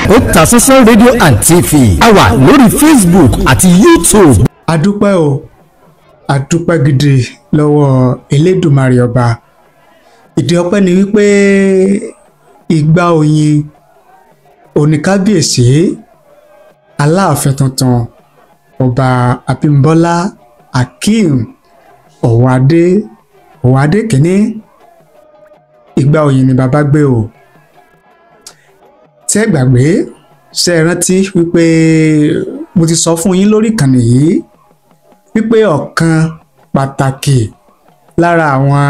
Otasansan rédíò and TV a wà lórí Facebook àti YouTube. adúpẹ́ o adúpẹ́ gidi lọ́wọ́ Elédùmarè ọba. ìdí ọpẹ́ ni wípé ìgbà oyin oníkábíyèsí Aláàfin tuntun ọba Abímbọ́lá Akeem Ọ̀wádé kìíní ìgbà oyin ni bàbá gbé o. tẹ́ gbàgbé ṣe rántí wípé mo ti sọ fún yín lórí ìkànnì yìí wípé ọ̀kan pàtàkì lára àwọn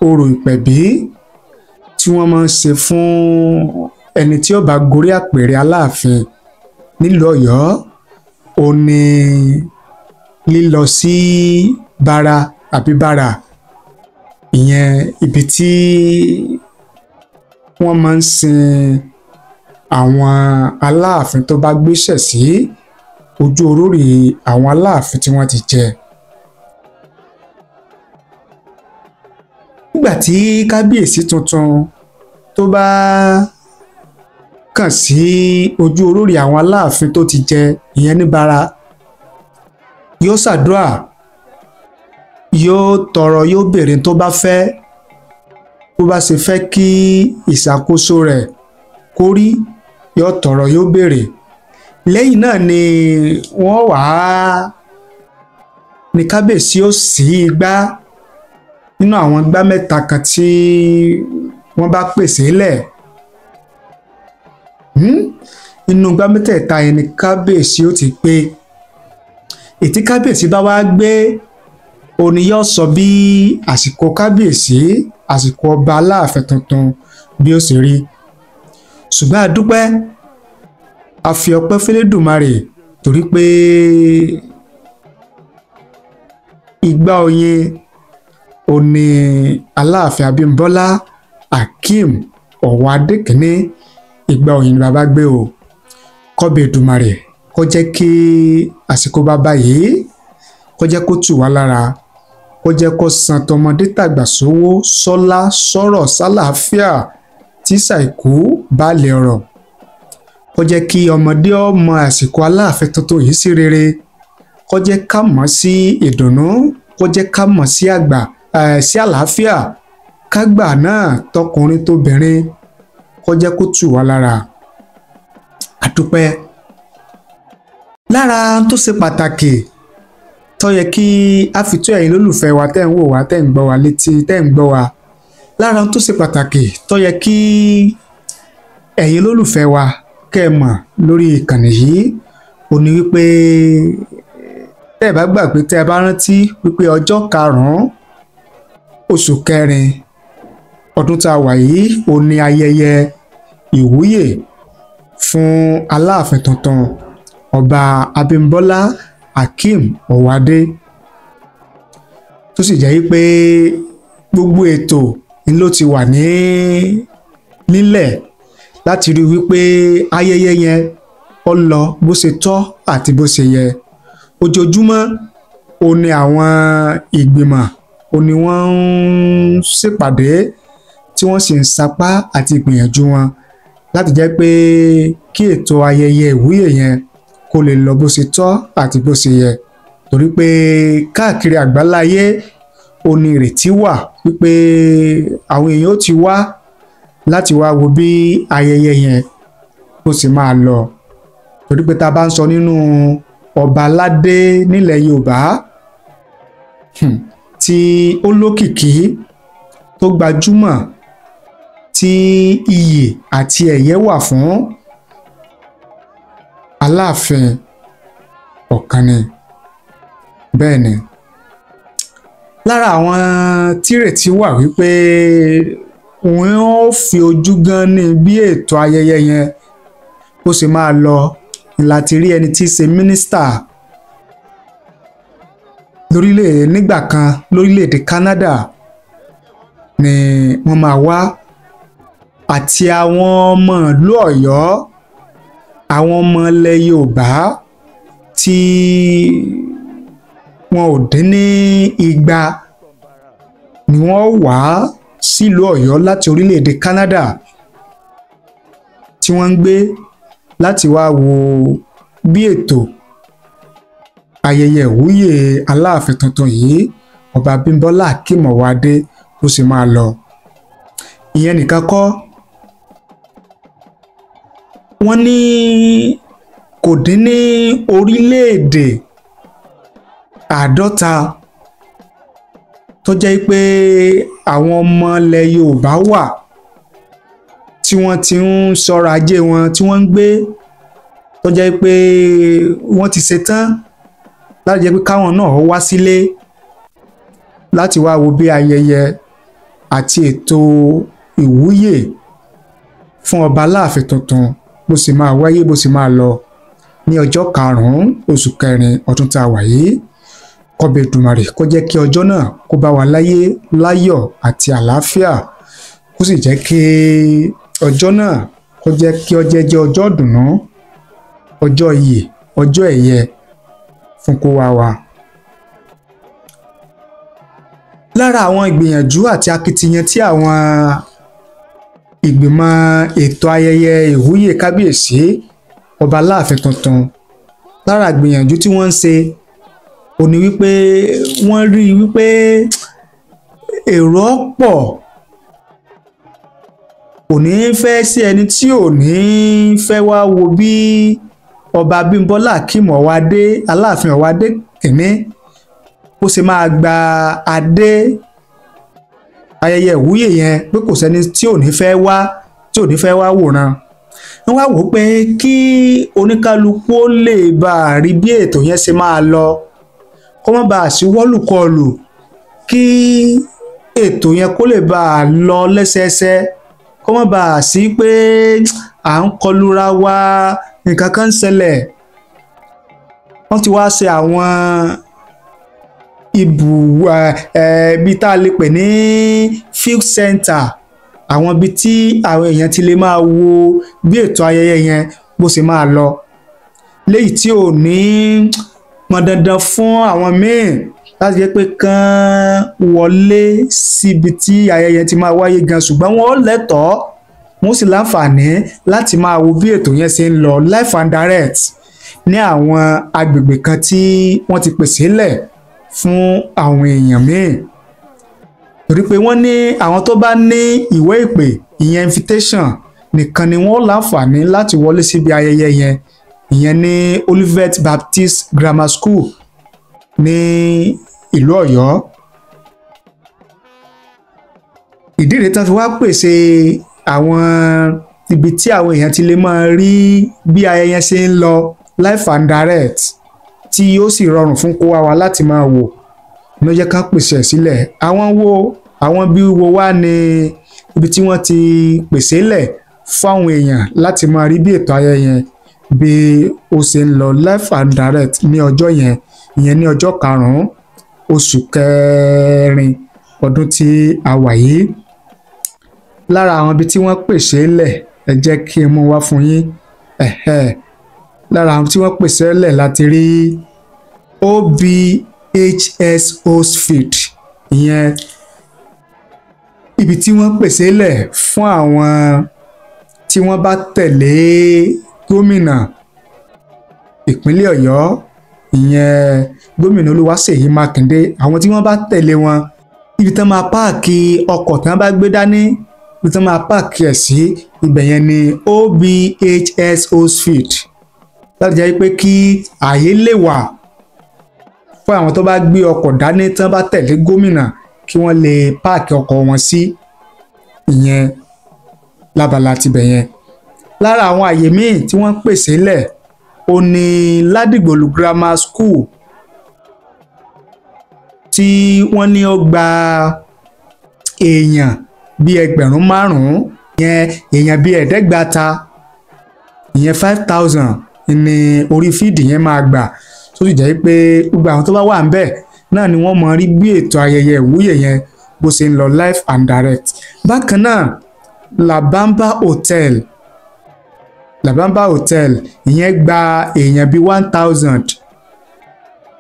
orò ìpẹ̀bí tí wọ́n máa ń ṣe fún ẹni tí ó bá gorí àpèrè Aláàfin nílùú Ọ̀yọ́ ó ní lílọ sí bára ìyẹn ibi tí wọ́n máa ń sin àwọn Aláàfin tó bá gbéṣẹ̀ sí ojú orórì àwọn Aláàfin tí wọ́n ti jẹ. nígbà tí kábíyèsí tuntun tó bá kàn sí ojú orórì àwọn Aláàfin tó ti jẹ ìyẹn ní Bára, yóò ṣàdúrà, yóò tọrọ, yóò béèrè tó bá fẹ́, bó bá ṣe fẹ́ kí ìṣàkóso rẹ̀ kó rí, yóò tọrọ, yóò béèrè. lẹ́yìn náà ni wọ́n wá ní kábíyèsí ó ṣí igbá nínú àwọn igbá mẹ́ta kan tí wọ́n bá pèsè lẹ̀. inú igbá mẹ́tẹ̀ẹ̀ta yẹn ni kábíyèsí ó ti pé. ètí kábíyèsí bá wá gbé òní yóò sọ bí àsìkò kábíyèsí, àsìkò ọba Aláàfin tuntun bí ó ṣe rí. ṣùgbọ́n a dúpẹ́, a fi ọpẹ́ f'Elédùmarè torí pé ìgbà oyin òní Aláàfin Abímbọ́lá Akeem Ọ̀wádé kìíní ìgbà oyin ni bàbá gbé o. kọ́bẹ̀ Èdùmarè kó jẹ́ kí àsìkò bàbá yìí kó jẹ́ kó tù wá lára, kó jẹ́ kó san tọmọdé tàgbà sówó sọ́lá sọ́rọ̀ sálàáfíà tí ṣàìkú baálẹ̀ ọ̀rọ̀. kó jẹ́ kí ọmọdé ọmọ àsìkò Aláàfin tuntun yìí sí rere, kó jẹ́ ká mọ̀ sí ìdùnnú, kó jẹ́ ká mọ̀ sí àgbà sí àlàáfíà, kágbà náà tọkùnrin tóbìnrin kó jẹ́ kó tù wá lára. àdúpẹ́. lára tó ṣe pàtàkì tó yẹ kí a fi tó ẹ̀yin lólùfẹ́ wa tẹ́ ń wò wá, tẹ́ ń gbọ́ wa létí, tẹ́ ń gbọ́ wa, lára tó ṣe pàtàkì tó yẹ kí ẹ̀yin lólùfẹ́ wa kẹ́ ẹ mọ̀ lórí ìkànnì yìí ó ní wípé tẹ́ ẹ bá gbàgbé, tẹ́ ẹ bá rántí wípé ọjọ́ 5 oṣù kẹrin ọdún tá a wà yìí ó ní ayẹyẹ ìwúyè fún Aláàfin tuntun ọba Abímbọ́lá Akeem Ọ̀wádé, tó sì jẹ́ wípé gbogbo ètò ni ló ti wà nílẹ̀ láti rí wípé ayẹyẹ yẹn ó lọ bó ṣe tọ́ àti bó ṣe yẹ. ojoojúmọ́ ó ní àwọn ìgbìmọ̀ ó ní wọ́n ń ṣèpàdé tí wọ́n sì ń sapá àti ìgbìyànjú wọn láti jẹ́ pé kí ètò ayẹyẹ ìwúyè yẹn kó lè lọ bó ṣe tọ́ àti bó ṣe yẹ. torí pé káàkiri àgbáláyé ó ní ìrètí wà wípé àwọn èèyàn ó ti wá láti wá wo bí ayẹyẹ yẹn bó ṣe máa lọ. torí pé tá a bá ń sọ nínú ọba aládé nílẹ̀ Yorùbá tí ó lókìkí tó gbajúmọ̀ tí iyì àti ẹ̀yẹ wà fún, Aláàfin ọ̀kan ni. bẹ́ẹ̀ ni lára àwọn tírètí wà wípé wọ́n ó fi ojú gan ní bí ètò ayẹyẹ yẹn ó sì máa lọ láti rí ẹni tí í ṣe mínísítà nígbà kan lórílẹ̀‐èdè Canada ni wọ́n máa wá, àti àwọn ọmọ ìlú Ọ̀yọ́, àwọn ọmọ ilẹ̀ Yorùbá tí wọn ò dín ní 200 ni wọ́n wá sílùú Ọ̀yọ́ láti orílẹ̀‐èdè Canada tí wọ́n ń gbé láti wá wo bí ètò ayẹyẹ ìwúyè Aláàfin tuntun yìí Ọba Abímbọ́lá Akeem Ọwọ́adé ó sì máa lọ. Ìyẹn nìkan kọ́, wọ́n ní kò dín ní orílẹ̀-èdè 50 tó jẹ́ pé àwọn ọmọ ilẹ̀ Yorùbá wà tí wọ́n ti ń sọ̀rọ̀ ajé wọn tí wọ́n ń gbé, tó jẹ́ pé wọ́n ti ṣetán láti jẹ́ pé káwọn náà wá sílé láti wá wo bí ayẹyẹ àti ètò ìwúyè fún ọba Aláàfin tuntun bó sì máa wáyé bó sì máa lọ ní ọjọ́ 5 oṣù kẹrin ọdún tá a wà yìí. Kọ́ba Èdùmàrè kó jẹ́ kí ọjọ́ náà kó bá wa láyé láyọ̀ àti àlàáfíà, kó sì jẹ́ kí ọjọ́ náà kó jẹ́ kí ọjọ́ jẹ́ ọjọ́ ìdùnnú, ọjọ́ iyè, ọjọ́ ẹ̀yẹ fún kó wá wa. Lára àwọn ìgbìyànjú àti akitiyan tí àwọn ìgbìmọ̀ ètò ayẹyẹ ìwúyè kábíyèsí ọba Aláàfin tuntun, lára ìgbìyànjú tí wọ́n ń ṣe ó ní wípé wọ́n rí wípé èrò pọ̀, kò ní fẹ́ sí ẹni tí ò ní fẹ́ wá wo bí ọba Abímbọ́lá Akeem Ọwọ́adé Aláàfin Ọwọ́adé kìíní ó sì máa gba adé ayẹyẹ ìwúyè yẹn, pé kò sẹ́ni tí ò ní fẹ́ wá wòran. Wọ́n wá wò pé kí oníkálukú ó lè bá rí bí ètò yẹn ṣe máa lọ, kó má bàa sí wọ́lùkọlù, kí ètò yẹn kó lè bá lọ lẹ́sẹẹsẹ, kó má bàa sí pé à ń kọlura wa, nǹkan kan ń ṣẹlẹ̀. Wọ́n ti wá ṣe àwọn ibi tá a lè pè ní field center, àwọn ibi tí àwọn èèyàn ti lè máa wo bí ètò ayẹyẹ yẹn bó ṣe máa lọ, léyìí tí ò ní pọn dandan fún àwọn míì láti jẹ́ pé kán wọlé síbi tí ayẹyẹ ti máa wáyé gan, ṣùgbọ́n wọ́n lẹ́tọ̀ọ́, wọ́n sì láǹfààní láti máa wo bí ètò yẹn ṣe ń lọ live and direct ní àwọn agbègbè kan tí wọ́n ti pèsè lẹ̀ fún àwọn èèyàn míì. Torí pé wọ́n ní àwọn tó bá ní ìwé ìpè, ìyẹn invitation nìkan ni wọ́n láǹfààní láti wọlé síbi ayẹyẹ yẹn, ìyẹn ní Olivet Baptist Grammar School ní ìlú Ọ̀yọ́. Ìdí rèé tán fi wá pèsè àwọn ibi tí àwọn èèyàn ti lè máa rí bí ayẹyẹ ṣe ń lọ live and direct, tí ó sì rọrùn fún kó wá láti máa wò, ló jẹ́ ká pèsè sílẹ̀. Àwọn bí wo wá ní ibi tí wọ́n ti pèsè lẹ̀ fáwọn èèyàn láti máa rí bí ètò ayẹyẹ bí ó ṣe ń lọ live and direct ní ọjọ́ yẹn, ìyẹn ní ọjọ́ 5 oṣù kẹrin ọdún tí a wà yìí. Lára àwọn ibi tí wọ́n pèsè lẹ̀, ẹ jẹ́ kí n mú wá fún yín. Lára àwọn tí wọ́n pèsè lẹ̀ láti rí OBHS Hosfield, ìyẹn ibi tí wọ́n pèsè lẹ̀ fún àwọn tí wọ́n bá tẹ̀lé gómìnà ìpínlẹ̀ Ọ̀yọ́, ìyẹn gómìnà Olúwaṣèyí Mákindé. Àwọn tí wọ́n bá tẹ̀lé wọn, ibi tí wọ́n máa páàkì ọkọ̀ tí wọ́n bá gbé dání, ibi tí wọ́n máa páàkì ẹ̀ sí, ibẹ̀ yẹn ni OBHS Hosfield, láti jẹ́ pé kí ààyè lè wà fún àwọn tó bá gbé ọkọ̀ dání tí wọ́n bá tẹ̀lé gómìnà, kí wọ́n lè páàkì ọkọ̀ wọn sí, ìyẹn lábala tibẹ̀ yẹn. Lára àwọn àyè míì tí wọ́n pèsè lẹ̀ ó ní Ládìgbòlù Grammar School, tí wọ́n ní ó gba èèyàn bíi 5,000, ìyẹn èèyàn bíi 500, ìyẹn 5,000 ní orí fíìdì yẹn máa gbà, tó sì jẹ́ pé gbogbo àwọn tó bá wà ńbẹ̀ náà ni wọ́n mọ̀ rí bí ètò ayẹyẹ ìwúyè yẹn bó ṣe ń lọ live and direct. Bákan náà Labamba Hotel ìyẹn gba èèyàn bíi 1,000,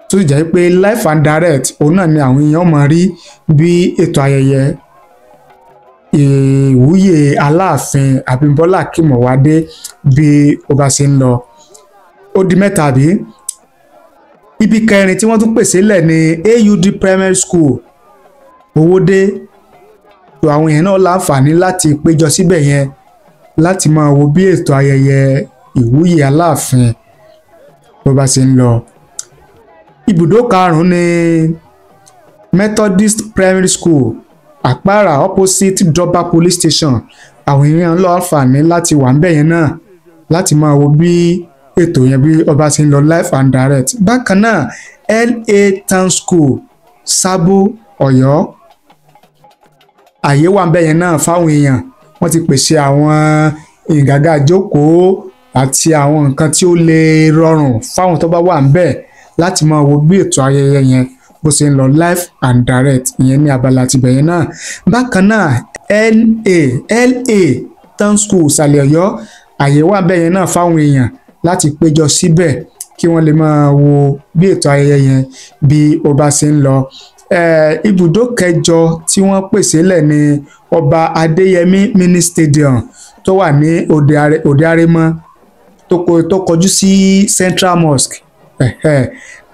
tó sì jẹ́ pé live and direct òun náà ni àwọn èèyàn mọ̀ rí bí ètò ayẹyẹ ìwúyè Aláàfin Abímbọ́lá Akeem Ọwádé bí ó bá ṣe ń lọ. Ó di mẹ́ta bí. Ibi kẹrin tí wọ́n tún pèsè lẹ̀ ní AUD Primary School Owódé. Àwọn èèyàn náà láǹfààní láti péjọ síbẹ̀ yẹn láti máa wo bí ètò ayẹyẹ ìwúyè Aláàfin bó bá ṣe ń lọ. Ibùdó karùn-ún ní Methodist Primary School Àpárá opposite Dọ́bà Police Station. Àwọn èèyàn láǹfààní láti wà ńbẹ̀ yẹn náà láti máa wo bí ètò yẹn bí ó bá ṣe ń lọ live and direct. Bákan náà LA Town School Sábó Ọ̀yọ́. Àyè wà ńbẹ̀ yẹn náà fáwọn èèyàn. Wọ́n ti pèsè àwọn ìgàgá ìjókòó àti àwọn nǹkan tí ó lè rọrùn fáwọn tó bá wà ńbẹ̀ láti máa wo bí ètò ayẹyẹ yẹn bó ṣe ń lọ live and direct ìyẹn ní abala tibẹ̀ yẹn náà. Bákan náà LA Town School Ìsàlẹ̀ Ọ̀yọ́. Àyè wà ńbẹ̀ yẹn náà fáwọn èèyàn láti péjọ síbẹ̀ kí wọ́n lè máa wo bí ètò ayẹyẹ yẹn bí ó bá ṣe ń lọ. Ibùdó kẹjọ tí wọ́n pèsè lẹ̀ ní Ọba Adéyẹmí Mini Stadium tó wà ní Òde Arémọ tó kọjú sí Central Mosque.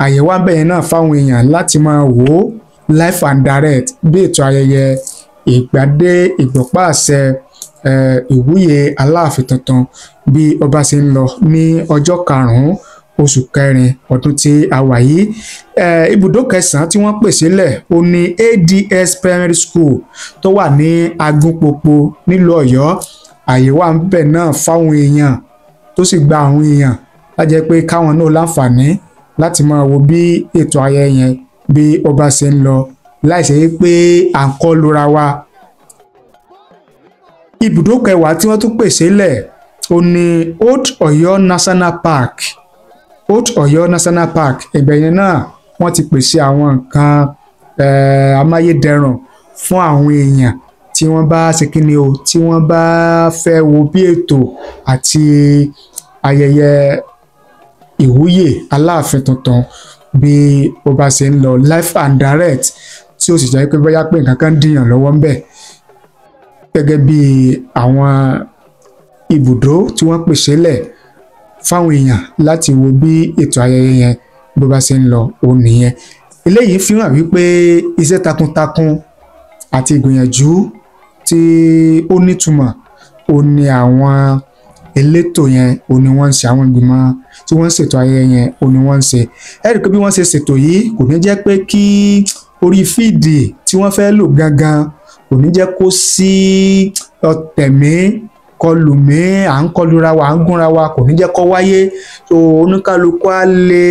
Àyè wà ńbẹ̀ yẹn náà fáwọn èèyàn láti máa wò live and direct bí ètò ayẹyẹ ìgbádé ìgbọ̀pá àṣẹ ìwúyè Aláàfin tuntun bí ó bá ṣe ń lọ ní ọjọ́ karùn-ún oṣù kẹrin ọdún tí a wà yìí. Ibùdó kẹsàn-án tí wọ́n pèsè lẹ̀ ó ní ADS Primary School tó wà ní Agúnpòpó nílùú Ọ̀yọ́. Àyè wà ńbẹ̀ náà fáwọn èèyàn tó sì gba àwọn èèyàn láti jẹ́ pé káwọn náà láǹfààní láti máa wo bí ètò ayẹyẹ yẹn bí ó bá ṣe ń lọ láìsí pé à ń kọ́ lura wa. Ibùdó kẹwàá tí wọ́n tún pèsè lẹ̀ ó ní Old Ọ̀yọ́ National Park. Old Ọ̀yọ́ National Park ibẹ̀ yẹn náà wọ́n ti pèsè àwọn nǹkan amáyédẹrùn fún àwọn èèyàn tí wọ́n bá ṣe kíni o tí wọ́n bá fẹ́ wo bí ètò àti ayẹyẹ ìwúyè Aláàfin tuntun bí ó bá ṣe ń lọ live and direct tí ó sì jẹ́ pé bóyá pé nǹkan kan dìyàn lọ́wọ́ ńbẹ̀ gẹ́gẹ́ bí àwọn ibùdó tí wọ́n pèsè lẹ̀ fáwọn èèyàn láti wo bí ètò ayẹyẹ yẹn bó bá ṣe ń lọ òun nìyẹn. Eléyìí fi hàn wípé iṣẹ́ takuntakun àti ìgbìyànjú tí ó nítumọ̀ òun ni àwọn elétò yẹn òun ni wọ́n ń ṣe, àwọn ìgbìmọ̀ tí wọ́n ń ṣètò ayẹyẹ yẹn òun ni wọ́n ń ṣe. Ẹ rí i pé bí wọ́n ṣe ṣètò yìí kò ní jẹ́ pé kí orí fíìdì tí wọ́n fẹ́ lò gangan kò ní jẹ́ kó sí ọ̀tẹ̀mí kọlùmí à ń kọlura wa à ń gúnra wa kò ní jẹ́ kó wáyé. So oníkálukú á lè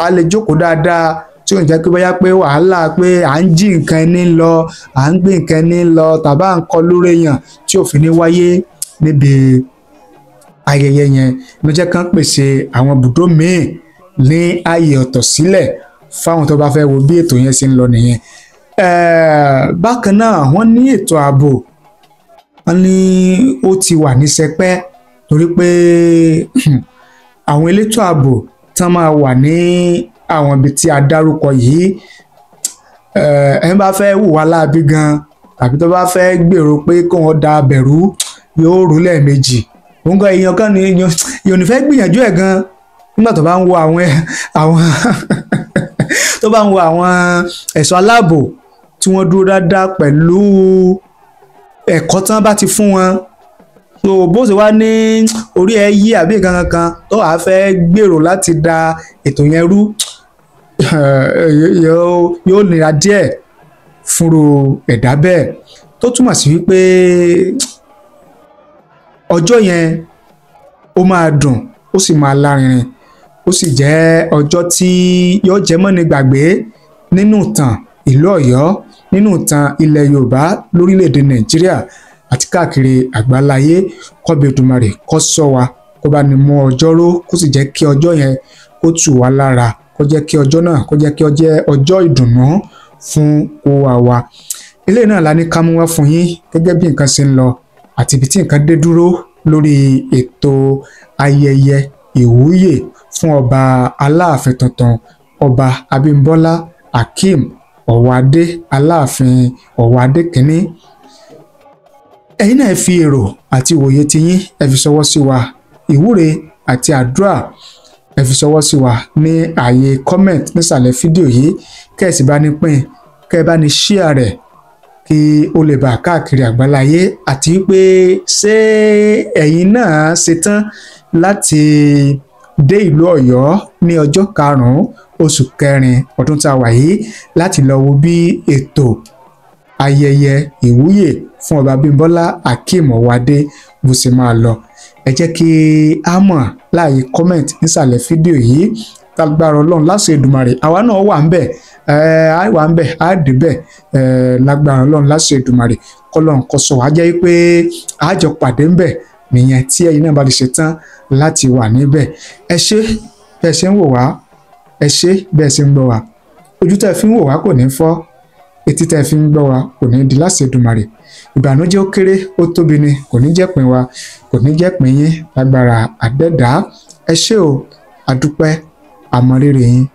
á lè jókòó dáadáa tí ò ní jẹ́ pé bóyá pé wàhálà pé à ń jí nǹkan ẹni lọ à ń gbé nǹkan ẹni lọ tàbí à ń kọ lórí èèyàn tí ò fi ní wáyé níbi ayẹyẹ yẹn ló jẹ́ kán pèsè àwọn ibùdó míì ní ààyè ọ̀tọ̀ sílẹ̀ fáwọn tó bá fẹ́ wo bí ètò yẹn ṣe ń lọ nìyẹn. Bákan náà wọ́n ní ètò ààbò wọ́n ní ó ti wà ní sẹpẹ́ torí pé àwọn elétò ààbò tán máa wà ní àwọn ibi tí a dárúkọ yìí ẹni bá fẹ́ hùwà láabi gan tàbí tó bá fẹ́ gbèrò pé kó wọn da bẹ̀rù yóò rú lẹ́ẹ̀mejì. Òun gan èèyàn kan ní èèyàn ní fẹ́ gbìyànjú ẹ̀ gan nígbà tó bá ń wo àwọn tó bá ń wo àwọn ẹ̀ṣọ́ aláàbò tí wọ́n dúró dáadáa pẹ̀lú ẹ̀kọ́ tí wọ́n bá ti fún wọn. So bó ṣe wá ní orí ẹ yí àbí nǹkan kankan tó wàá fẹ́ gbèrò láti da ètò yẹn rú yóò nira díẹ̀ fúnro ẹ̀dá bẹ́ẹ̀ tó túmọ̀ sí wípé ọjọ́ yẹn ó máa dùn ó sì máa lárinrin ó sì jẹ́ ọjọ́ tí yóò jẹ́ mọ́ni gbàgbé nínú ìtàn ìlú Ọ̀yọ́ nínú ìtàn ilẹ̀ Yorùbá lórílẹ̀‐èdè Nàìjíríà àti káàkiri àgbáláyé. kọ́bẹ̀ Èdùmàrè kó ṣọ́ wa kó bá ní mú ọjọ́ ró kó sì jẹ́ kí ọjọ́ yẹn kó tù wá lára kó jẹ́ kí ọjọ́ náà kó jẹ́ kí ó jẹ́ ọjọ́ ìdùnnú fún wa. Eléyìí náà la ní ká mú wá fún yín gẹ́gẹ́ bí nǹkan ṣe ń lọ àti ibi tí nǹkan dé dúró lórí ètò ayẹyẹ ìwúyè fún ọba Aláàfin tuntun ọba Abímbọ́lá Akeem Ọ̀wádé Aláàfin Ọ̀wádé kínní. Ẹ̀yin náà fi èrò àti ìwòye tiyín ẹ fi ṣọwọ́ sí wa, ìwúre àti àdúrà ẹ fi ṣọwọ́ sí wa ní ààyè comment nísàlẹ̀ fídíò yìí. Kẹ́ẹ̀sì bá ní pín, kẹ́ẹ̀ bá ní share rẹ̀ kí ó lè bá káàkiri àgbáláyé, àti pé ṣé ẹ̀yin náà ṣetán láti dé ìlú Ọ̀yọ́ ní ọjọ́ 5 oṣù kẹrin ọdún tá a wà yìí láti lọ wo bí ètò ayẹyẹ ìwúyè fún ọba Bímbọ́lá Akeem Ọwádé bó ṣe máa lọ. Ẹ jẹ́ kí a mọ̀ láàyè comment nísàlẹ̀ fídíò yìí. Lágbára Ọlọ́run láṣẹ Èdùmàrè àwa náà wà ń bẹ̀, wà ń bẹ̀ á dé bẹ̀, lágbára Ọlọ́run láṣẹ Èdùmàrè kọ́lọ́run kó sọ wá jẹ́ pé àjọ pàdé ń bẹ̀ nìyẹn tí ẹ̀yin náà bá lè ṣe tán láti wà níbẹ̀. Ẹ ṣé bẹ́ẹ̀ ṣe ń wò wá, ẹ ṣé bẹ́ẹ̀ ṣe ń gbọ́ wá. Ojú tẹ́ fi ń wò wá kò ní fọ́, etí tẹ́ fi ń gbọ́ wá kò ní di láṣẹ Èdùmàrè. Ìbànújẹ́ ó kéré ó tóbi ni kò ní jẹ́ pín wa, kò ní jẹ́ pín yín lágbára Adẹ́dàá. Ẹ ṣé o, àdúpẹ́, àmọrírì yín.